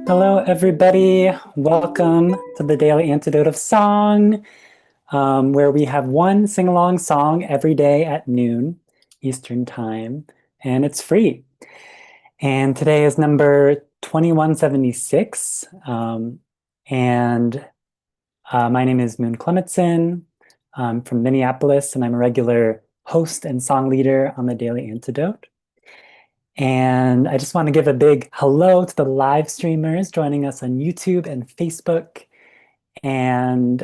Hello, everybody. Welcome to the Daily Antidote of Song, where we have one sing-along song every day at noon Eastern Time, and it's free. And today is number 2176. And My name is Moon Clemetson. I'm from Minneapolis, and I'm a regular host and song leader on the Daily Antidote. And I just want to give a big hello to the live streamers joining us on YouTube and Facebook and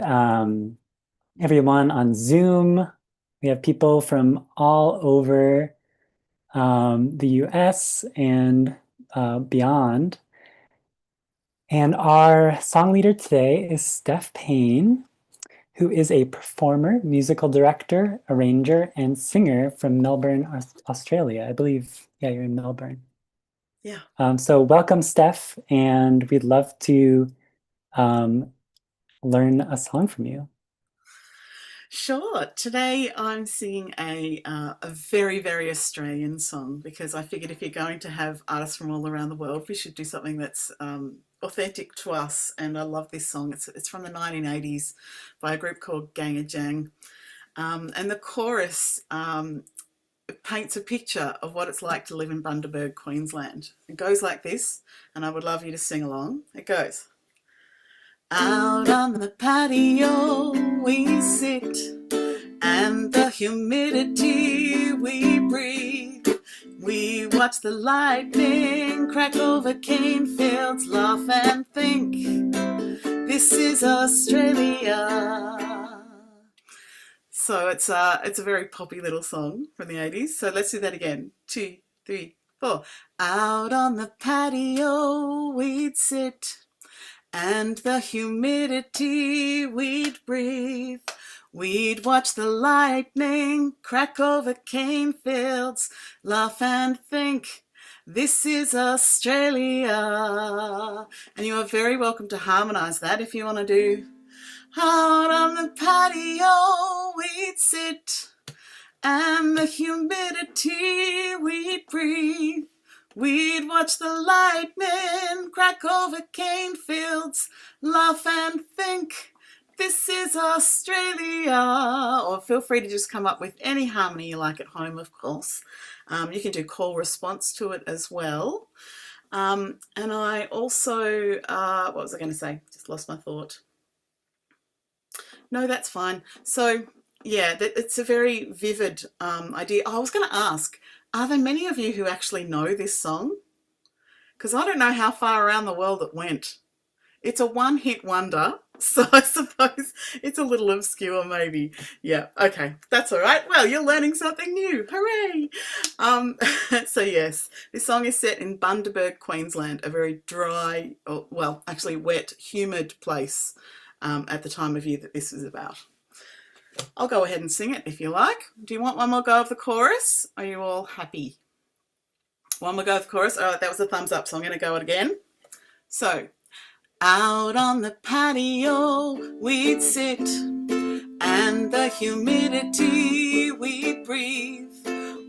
everyone on Zoom. We have people from all over the US and beyond. And our song leader today is Steph Payne, who is a performer, musical director, arranger, and singer from Melbourne, Australia. I believe, yeah, you're in Melbourne. Yeah. So welcome, Steph, and we'd love to um, learn a song from you. Sure. Today I'm singing a very, very Australian song because I figured if you're going to have artists from all around the world, we should do something that's authentic to us. And I love this song. It's from the 1980s by a group called Gang of Jang. And the chorus paints a picture of what it's like to live in Bundaberg, Queensland. It goes like this, and I would love you to sing along. It goes. Out on the patio we sit, and the humidity we breathe. We watch the lightning crack over cane fields, laugh and think, this is Australia. So it's a very poppy little song from the 80s. So let's do that again. 2, 3, 4. Out on the patio we'd sit, and the humidity we'd breathe. We'd watch the lightning crack over cane fields, laugh and think, this is Australia. And you are very welcome to harmonise that if you want to do. Out on the patio we'd sit, and the humidity we'd breathe. We'd watch the lightning crack over cane fields, laugh and think, this is Australia. Or feel free to just come up with any harmony you like at home, of course. You can do call response to it as well. And I also, what was I going to say? Just lost my thought. No, that's fine. So, yeah, it's a very vivid idea. Oh, I was going to ask, are there many of you who actually know this song? Because I don't know how far around the world it went. It's a one-hit wonder, so I suppose it's a little obscure maybe. Yeah, okay, that's all right. Well, you're learning something new. Hooray! So yes, this song is set in Bundaberg, Queensland, a very dry, well, actually wet, humid place at the time of year that this is about. I'll go ahead and sing it if you like. Do you want one more go of the chorus? Are you all happy? One more go of the chorus. All right, that was a thumbs up, so I'm going to go it again. So, out on the patio we'd sit, and the humidity we'd breathe.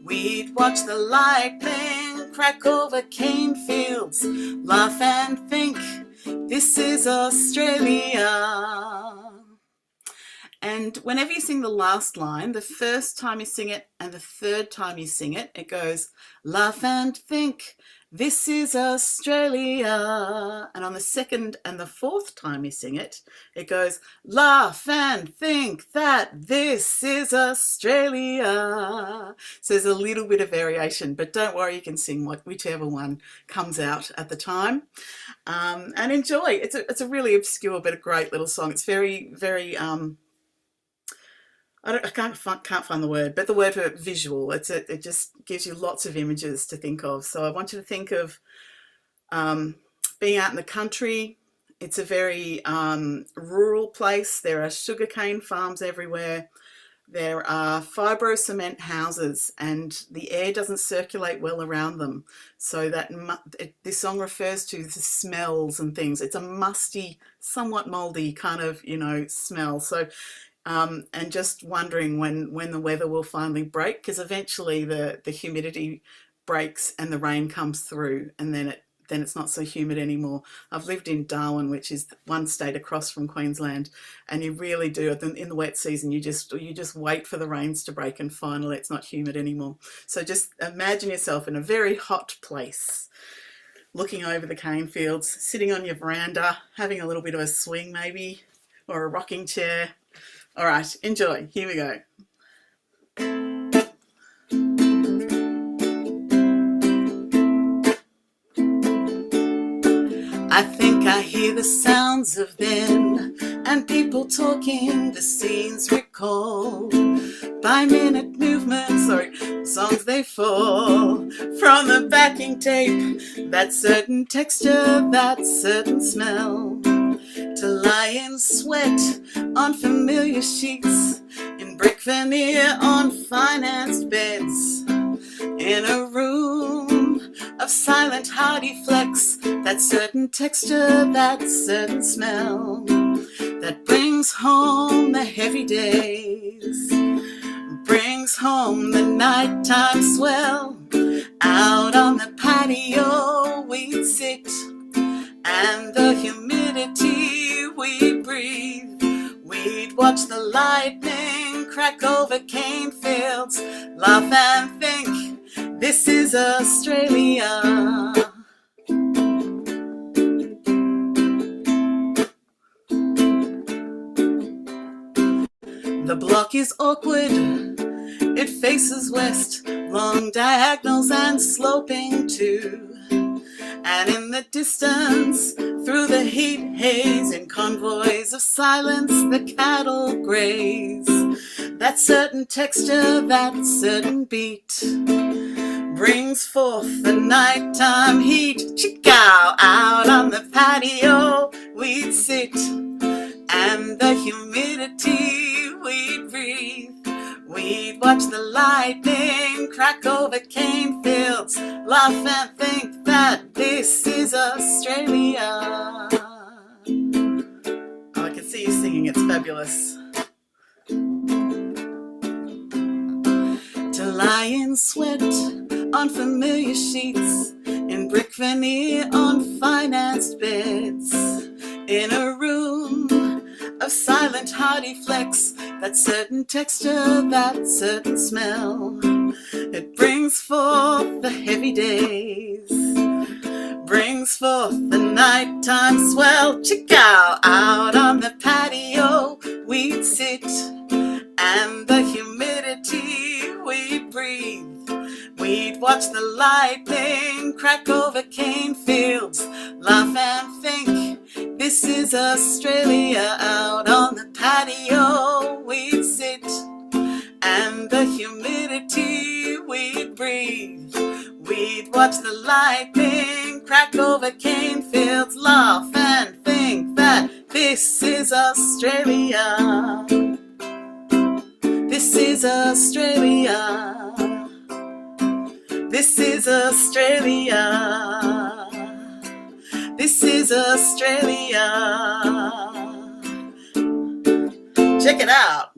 We'd watch the lightning crack over cane fields, laugh and think, this is Australia. And whenever you sing the last line, the first time you sing it and the third time you sing it, it goes, laugh and think, this is Australia. And on the second and the fourth time you sing it, it goes, laugh and think that this is Australia. So there's a little bit of variation, but don't worry, you can sing whichever one comes out at the time. And enjoy. It's a really obscure but a great little song. It's very, very... I can't find the word, but the word for visual. It just gives you lots of images to think of. So I want you to think of being out in the country. It's a very rural place. There are sugarcane farms everywhere. There are fibro cement houses, and the air doesn't circulate well around them. So that this song refers to the smells and things. It's a musty, somewhat mouldy kind of smell. So. And just wondering when the weather will finally break, because eventually the humidity breaks and the rain comes through, and then then it's not so humid anymore. I've lived in Darwin, which is one state across from Queensland, and you really do in the wet season. You just wait for the rains to break, and finally it's not humid anymore. So just imagine yourself in a very hot place, looking over the cane fields, sitting on your veranda, having a little bit of a swing maybe, or a rocking chair. All right, enjoy. Here we go. I think I hear the sounds of then, and people talking, the scenes recalled by minute movements or songs they fall from the backing tape. That certain texture, that certain smell, to lie in sweat on familiar sheets, in brick veneer on financed beds, in a room of silent hardy flecks. That certain texture, that certain smell, that brings home the heavy days, brings home the nighttime swell. Out on the patio we'd sit, and the humidity we breathe. We'd watch the lightning crack over cane fields, laugh and think, this is Australia. The block is awkward, it faces west, long diagonals and sloping too. And in the distance, through the heat haze, in convoys of silence, the cattle graze. That certain texture, that certain beat, brings forth the nighttime heat. Chicow, out on the patio we'd sit, and the humidity we'd breathe. We'd watch the lightning crack over cane fields, laugh and think that this is Australia. Oh, I can see you singing, it's fabulous. To lie in sweat on familiar sheets, in brick veneer on financed beds, in a room of silent hardy flecks. That certain texture, that certain smell, it brings forth the heavy days, brings forth the nighttime swell. Chicow, out on the patio we'd sit, and the humidity we'd breathe. We'd watch the lightning crack over cane fields, laugh and think, this is Australia. Out on the patio we'd sit, and the humidity we'd breathe. We'd watch the lightning crack over cane fields, laugh and think that this is Australia. This is Australia. This is Australia. This is Australia. Check it out.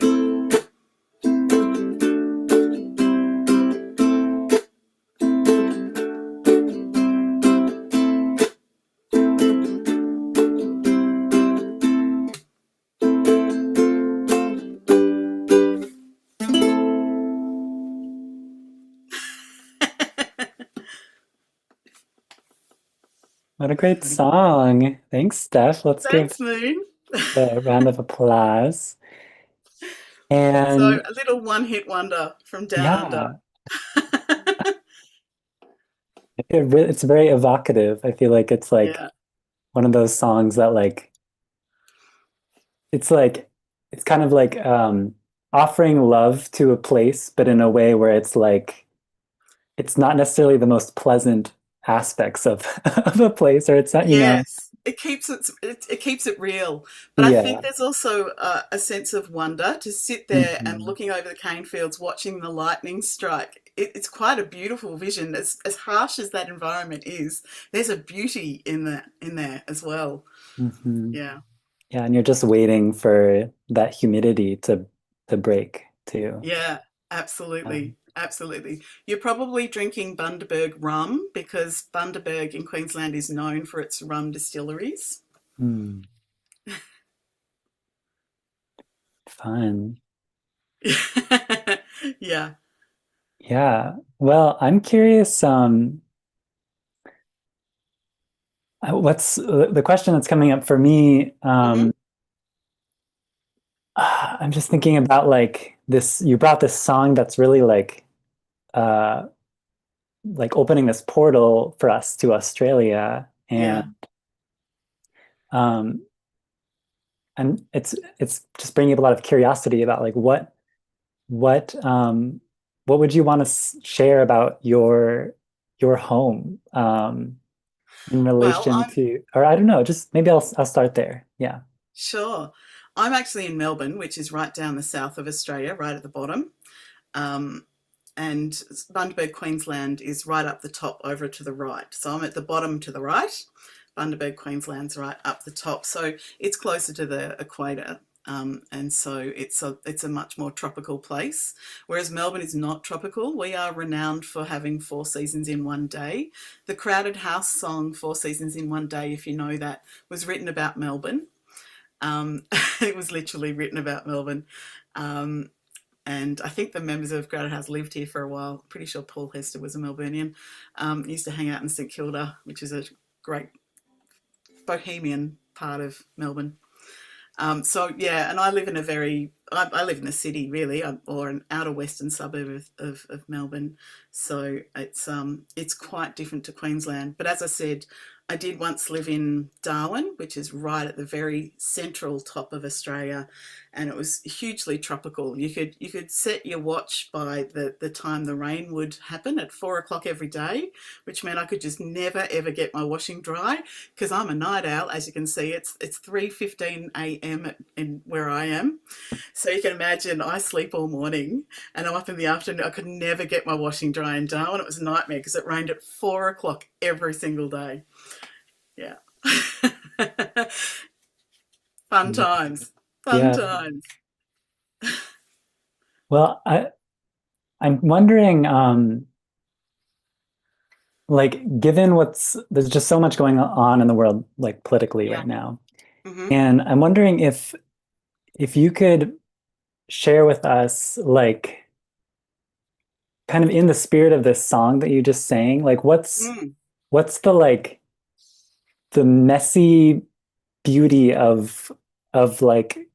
What a great song. Thanks, Steph. Let's give Thanks, Moon. a round of applause. So And a little one-hit wonder from Down Under. yeah, it's very evocative. I feel like it's like Yeah. one of those songs that like it's kind of like offering love to a place, but in a way where it's like it's not necessarily the most pleasant aspects of of a place, or it's not, Yes, it keeps it real. But I think yeah. there's also a sense of wonder to sit there and Hmm. looking over the cane fields, watching the lightning strike. It's quite a beautiful vision. As harsh as that environment is, there's a beauty in there as well. Hmm. Yeah, Yeah, and you're just waiting for that humidity to break too. yeah, absolutely. Absolutely. You're probably drinking Bundaberg rum because Bundaberg in Queensland is known for its rum distilleries. Hmm, fun. Yeah. Yeah. Well, I'm curious, what's the question that's coming up for me? Hmm. I'm just thinking about like this, you brought this song that's really uh like opening this portal for us to Australia. And Yeah. um and it's just bringing up a lot of curiosity about like what what would you want to share about your home in Well, relation I'm to, or I don't know, just maybe I'll start there. Yeah. sure. I'm actually in Melbourne, which is right down the south of Australia, right at the bottom. Um, and Bundaberg, Queensland is right up the top over to the right. So I'm at the bottom to the right. Bundaberg, Queensland's right up the top. So it's closer to the equator. And so it's a much more tropical place. Whereas Melbourne is not tropical. We are renowned for having four seasons in one day. The Crowded House song, Four Seasons in One Day, if you know that, was written about Melbourne. It was literally written about Melbourne. Um, and I think the members of Crowded House lived here for a while. Pretty sure Paul Hester was a Melburnian. Used to hang out in St Kilda, which is a great bohemian part of Melbourne. So yeah, and I live in I live in a city really, or an outer western suburb of Melbourne. So it's quite different to Queensland. But as I said, I did once live in Darwin, which is right at the very central top of Australia, and it was hugely tropical. You could set your watch by the time the rain would happen at 4 o'clock every day, which meant I could just never ever get my washing dry because I'm a night owl. As you can see, it's 3:15 a.m. in where I am, so you can imagine I sleep all morning and I'm up in the afternoon. I could never get my washing dry in Darwin. It was a nightmare because it rained at 4 o'clock every single day. Yeah. Fun Yeah. times. Fun Yeah. times. Well, I'm wondering, like, given there's just so much going on in the world, like politically Yeah. right now. Hmm. And I'm wondering if you could share with us, like, kind of in the spirit of this song that you just sang, like Mm. what's the messy beauty of like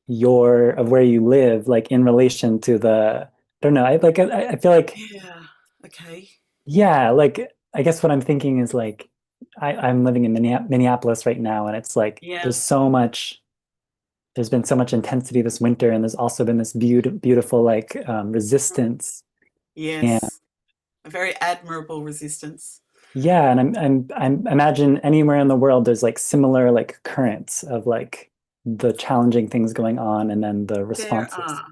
of where you live, like in relation to I don't know, I feel like, Yeah. Okay. yeah, like I guess what I'm thinking is like I'm living in Minneapolis right now, and it's like Yeah. there's been so much intensity this winter, and there's also been this beautiful like resistance. And Yes. A very admirable resistance. yeah, and I'm imagine anywhere in the world there's like similar like currents of like the challenging things going on and then the There responses. are.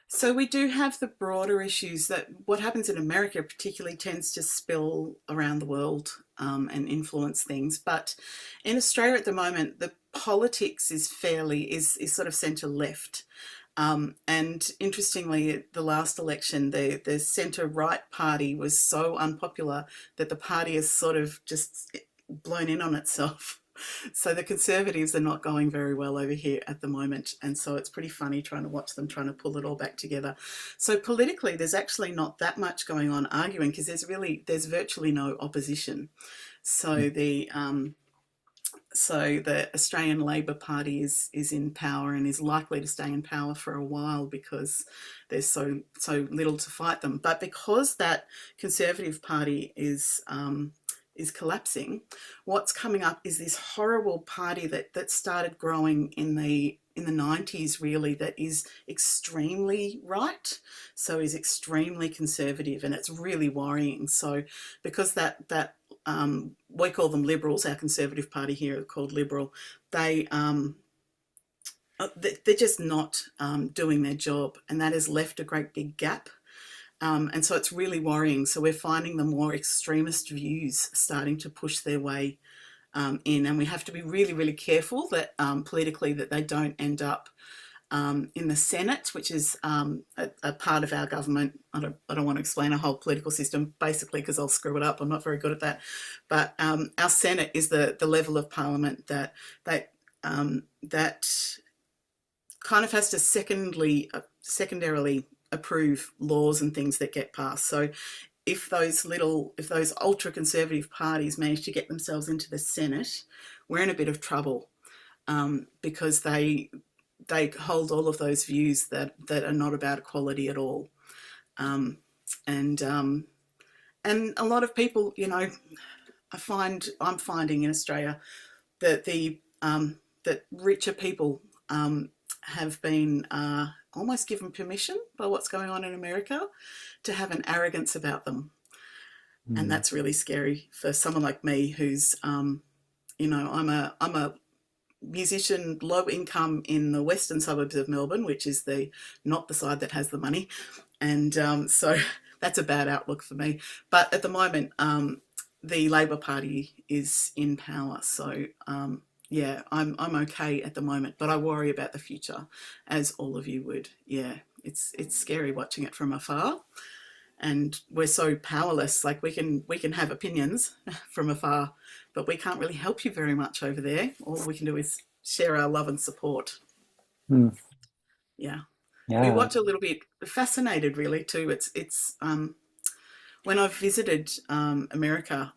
So we do have the broader issues that what happens in America particularly tends to spill around the world, and influence things. But in Australia at the moment, the politics is sort of centre left. And interestingly, at the last election, the centre right party was so unpopular that the party has sort of just blown in on itself. So the Conservatives are not going very well over here at the moment, and so it's pretty funny trying to watch them trying to pull it all back together. So politically, there's actually not that much going on arguing because there's virtually no opposition. So the Australian Labor Party is in power and is likely to stay in power for a while because there's so little to fight them. But because that Conservative Party is collapsing, what's coming up is this horrible party that started growing in the 90s really, that is extremely right, so is extremely conservative, and it's really worrying. So because that we call them liberals, our Conservative Party here are called Liberal, they they're just not doing their job, and that has left a great big gap. And so it's really worrying. So we're finding the more extremist views starting to push their way in, and we have to be really, really careful that politically that they don't end up in the Senate, which is a part of our government. I don't want to explain a whole political system, basically, because I'll screw it up. I'm not very good at that. But our Senate is the level of Parliament that kind of has to secondarily approve laws and things that get passed. So if those ultra conservative parties manage to get themselves into the Senate, we're in a bit of trouble, because they hold all of those views that are not about equality at all, um, and and a lot of people, I'm finding in Australia that that richer people have been almost given permission by what's going on in America to have an arrogance about them, and Mm. that's really scary for someone like me who's I'm a musician, low income in the western suburbs of Melbourne, which is the not the side that has the money, and so that's a bad outlook for me. But at the moment, the Labor Party is in power, so yeah, I'm okay at the moment, but I worry about the future, as all of you would. Yeah, it's scary watching it from afar, and we're so powerless. Like we can have opinions from afar, but we can't really help you very much over there. All we can do is share our love and support. Mm. Yeah, we Yeah. watch a little bit fascinated really too. It's when I've visited America,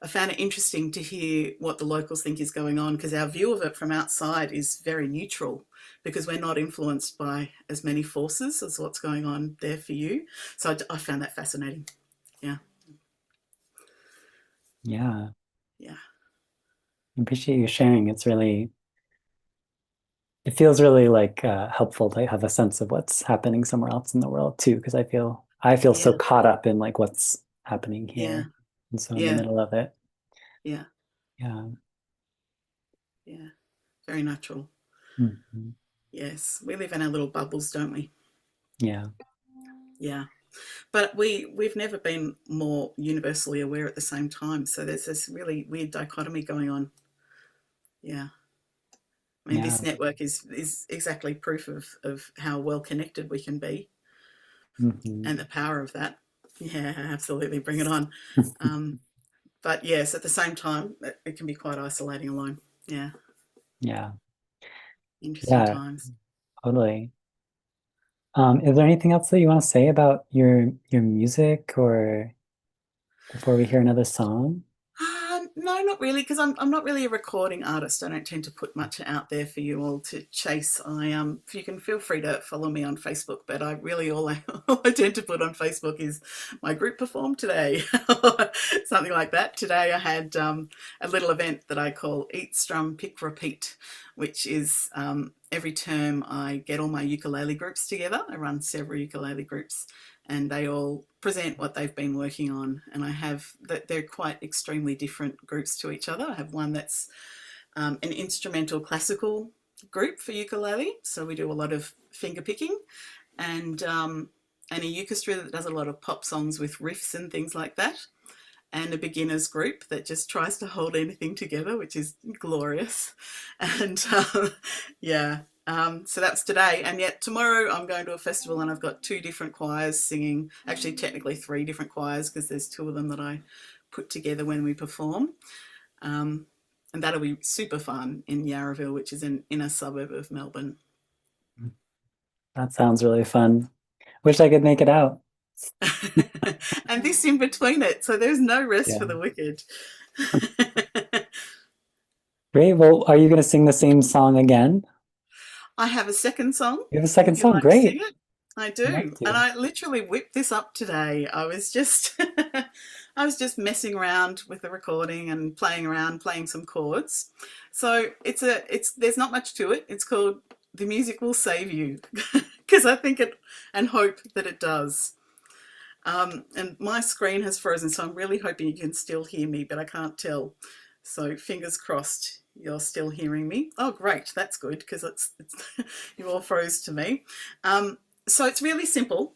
I found it interesting to hear what the locals think is going on, because our view of it from outside is very neutral, because we're not influenced by as many forces as what's going on there for you. So I found that fascinating. Yeah, Yeah. yeah, I appreciate you sharing. It feels really like helpful to have a sense of what's happening somewhere else in the world too, because I feel so yeah, caught up in like what's happening yeah, here. And so in the yeah, middle of it. yeah, Yeah. yeah. Very natural. Mhm. Yes, we live in our little bubbles, don't we? Yeah. Yeah, but we've never been more universally aware at the same time. So there's this really weird dichotomy going on. Yeah. I mean, Yeah. this network is exactly proof of how well connected we can be, Hmm. and the power of that. Yeah, absolutely. Bring it on. Um, but yes, at the same time, it can be quite isolating alone. Yeah, Yeah. interesting Yeah. times. Totally. Is there anything else that you want to say about your music or before we hear another song? No, not really, because I'm not really a recording artist. I don't tend to put much out there for you all to chase. You can feel free to follow me on Facebook, but I really all I tend to put on Facebook is my group performed today, something like that. Today I had a little event that I call Eat, Strum, Pick, Repeat, which is every term I get all my ukulele groups together. I run several ukulele groups, and they all present what they've been working on. And I have that they're quite extremely different groups to each other. I have one that's an instrumental classical group for ukulele, so we do a lot of finger picking, and and a orchestra that does a lot of pop songs with riffs and things like that, and a beginners group that just tries to hold anything together, which is glorious. And yeah, so that's today. And yet tomorrow I'm going to a festival and I've got two different choirs singing, actually, technically three different choirs, because there's two of them that I put together when we perform. Um, and that'll be super fun in Yarraville, which is an inner suburb of Melbourne. That sounds really fun. Wish I could make it out. And this in between it, so there's no rest Yeah. for the wicked. Great. Well, are you going to sing the same song again? I have a second song, You have a second if you'd song. like to sing Great. it. I I'd love do. And to. I literally whipped this up today. I was just I was just messing around with the recording and playing around, playing some chords. So it's there's not much to it. It's called The Music Will Save You, because I think it and hope that it does. And my screen has frozen, so I'm really hoping you can still hear me, but I can't tell. So fingers crossed you're still hearing me. Oh, great, that's good, because it's you all froze to me. So it's really simple.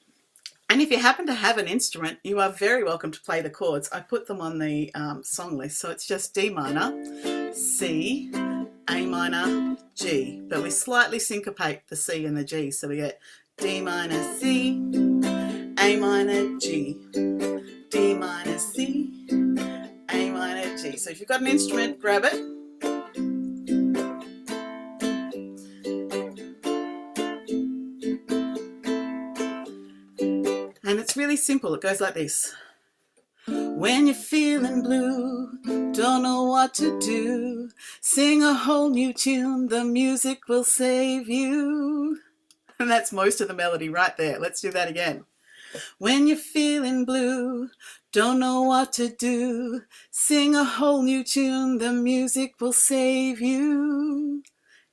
And if you happen to have an instrument, you are very welcome to play the chords. I put them on the song list. So it's just D minor, C, A minor, G. But we slightly syncopate the C and the G. So we get D minor, C, A minor, G, D minor, C, A minor, G. So if you've got an instrument, grab it. And it's really simple. It goes like this. When you're feeling blue, don't know what to do, sing a whole new tune, the music will save you. And that's most of the melody right there. Let's do that again. When you're feeling blue, don't know what to do, sing a whole new tune, the music will save you.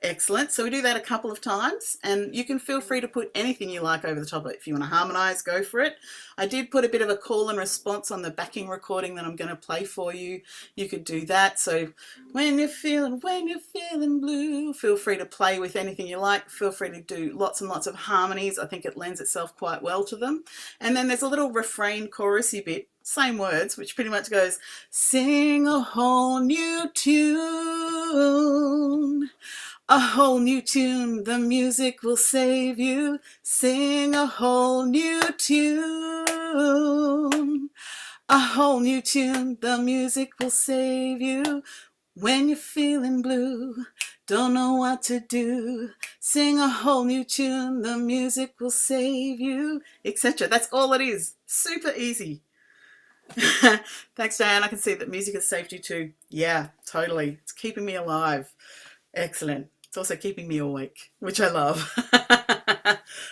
Excellent. So we do that a couple of times, and you can feel free to put anything you like over the top of it. If you want to harmonise, go for it. I did put a bit of a call and response on the backing recording that I'm going to play for you. You could do that. So when you're feeling blue, feel free to play with anything you like. Feel free to do lots and lots of harmonies. I think it lends itself quite well to them. And then there's a little refrain chorusy bit, same words, which pretty much goes, sing a whole new tune. A whole new tune, the music will save you. Sing a whole new tune. A whole new tune, the music will save you. When you're feeling blue, don't know what to do, sing a whole new tune, the music will save you, etc. That's all it is. Super easy. Thanks, Diane. I can see that music has saved you too. Yeah, totally. It's keeping me alive. Excellent. It's also keeping me awake, which I love.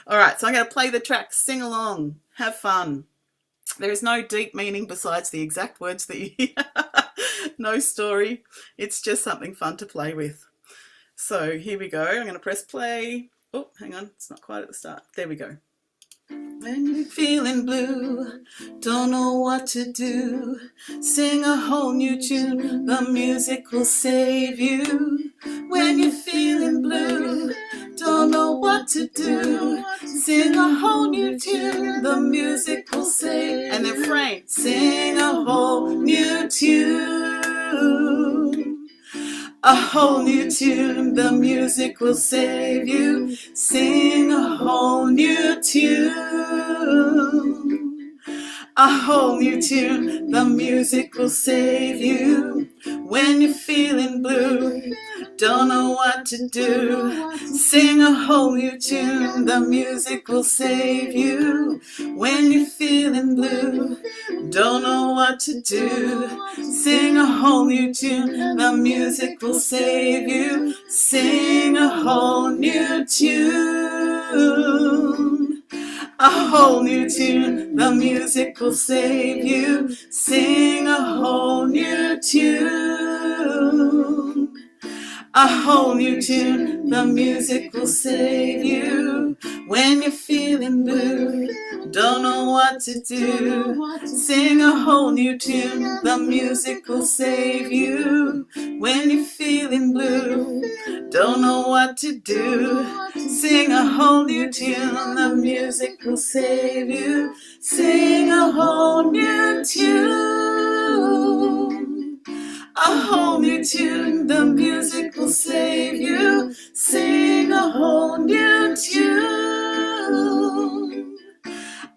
All right, so I'm going to play the track, sing along, have fun. There is no deep meaning besides the exact words that you hear. No story. It's just something fun to play with. So here we go. I'm going to press play. Oh, hang on. It's not quite at the start. There we go. When you're feeling blue, don't know what to do, sing a whole new tune, the music will save you. When you're feeling blue, don't know what to do, sing a whole new tune, the music will save. And then refrain, sing a whole new tune. A whole new tune, the music will save you. Sing a whole new tune. A whole new tune, the music will save you. When you're feeling blue, don't know what to do, sing a whole new tune, the music will save you. When you're feeling blue, don't know what to do, sing a whole new tune, the music will save you. Sing a whole new tune. A whole new tune, the music will save you. Sing a whole new tune. A whole new tune, the music will save you. When you're feeling blue, don't know what to do, sing a whole new tune, the music will save you. When you're feeling blue, don't know what to do, sing a whole new tune, the music will save you. Sing a whole new tune. A whole new tune, the music will save you. Sing a whole new tune.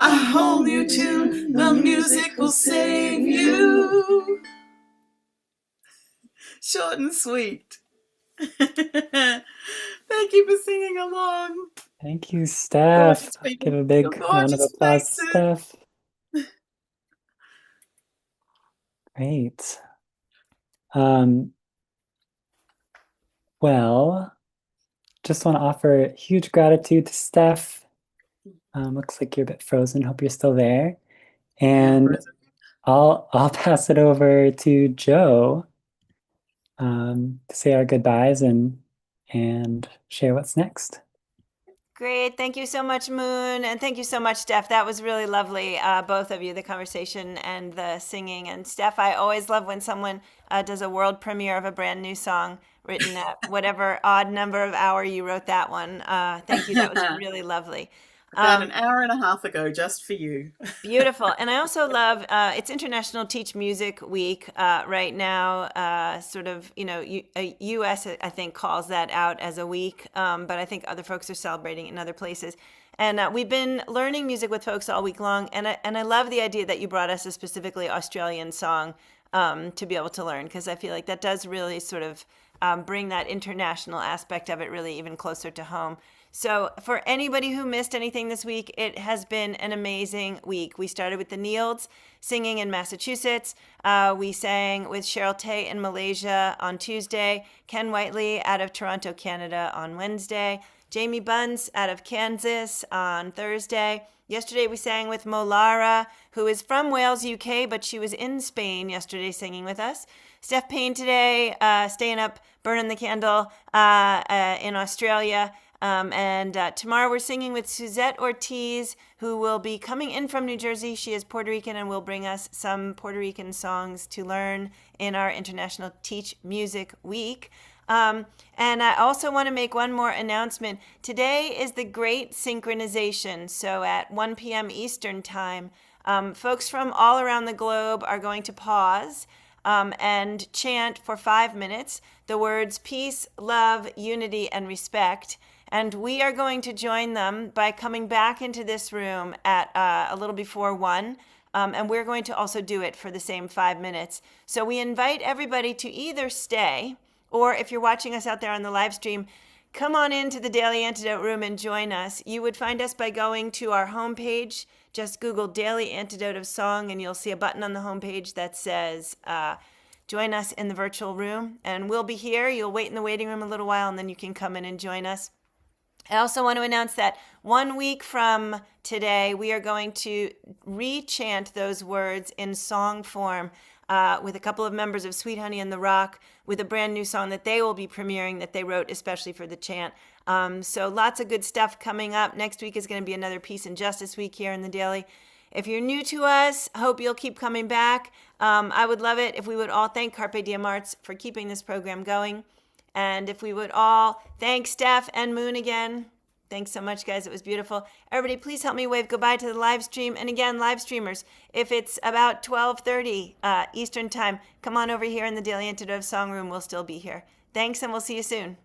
A whole new tune, the music will save you. Short and sweet. Thank you for singing along. Thank you, Steph. Give a big round of Gorgeous applause to faces. Steph. Great. Well, just want to offer huge gratitude to Steph. Looks like you're a bit frozen. Hope you're still there. And I'll pass it over to Joe to say our goodbyes and share what's next. Great. Thank you so much, Moon. And thank you so much, Steph. That was really lovely, both of you, the conversation and the singing. And Steph, I always love when someone does a world premiere of a brand new song written at whatever odd number of hour you wrote that one. Thank you. That was really lovely. About an hour and a half ago, just for you. Beautiful. And I also love, it's International Teach Music Week right now. Sort of, US, I think, calls that out as a week, but I think other folks are celebrating it in other places. And we've been learning music with folks all week long. And I love the idea that you brought us a specifically Australian song to be able to learn, because I feel like that does really sort of bring that international aspect of it really even closer to home. So for anybody who missed anything this week, it has been an amazing week. We started with the Nields singing in Massachusetts. We sang with Cheryl Tay in Malaysia on Tuesday, Ken Whiteley out of Toronto, Canada on Wednesday, Jamie Bunce out of Kansas on Thursday. Yesterday we sang with Molara, who is from Wales, UK, but she was in Spain yesterday singing with us. Steph Payne today, staying up, burning the candle in Australia. And tomorrow we're singing with Suzette Ortiz, who will be coming in from New Jersey. She is Puerto Rican and will bring us some Puerto Rican songs to learn in our International Teach Music Week. And I also want to make one more announcement. Today is the Great Synchronization. So at 1 p.m. Eastern Time, folks from all around the globe are going to pause and chant for 5 minutes the words peace, love, unity, and respect. And we are going to join them by coming back into this room at a little before 1. And we're going to also do it for the same 5 minutes. So we invite everybody to either stay, or if you're watching us out there on the live stream, come on into the Daily Antidote room and join us. You would find us by going to our homepage. Just Google Daily Antidote of Song, and you'll see a button on the homepage that says join us in the virtual room. And we'll be here. You'll wait in the waiting room a little while, and then you can come in and join us. I also want to announce that 1 week from today, we are going to re-chant those words in song form with a couple of members of Sweet Honey and the Rock, with a brand new song that they will be premiering that they wrote especially for the chant. So lots of good stuff coming up. Next week is going to be another Peace and Justice Week here in the Daily. If you're new to us, hope you'll keep coming back. I would love it if we would all thank Carpe Diem Arts for keeping this program going. And if we would all thank Steph and Moon again. Thanks so much, guys. It was beautiful. Everybody, please help me wave goodbye to the live stream. And again, live streamers, if it's about 12:30 Eastern time, come on over here in the Daily Antidote Song Room. We'll still be here. Thanks, and we'll see you soon.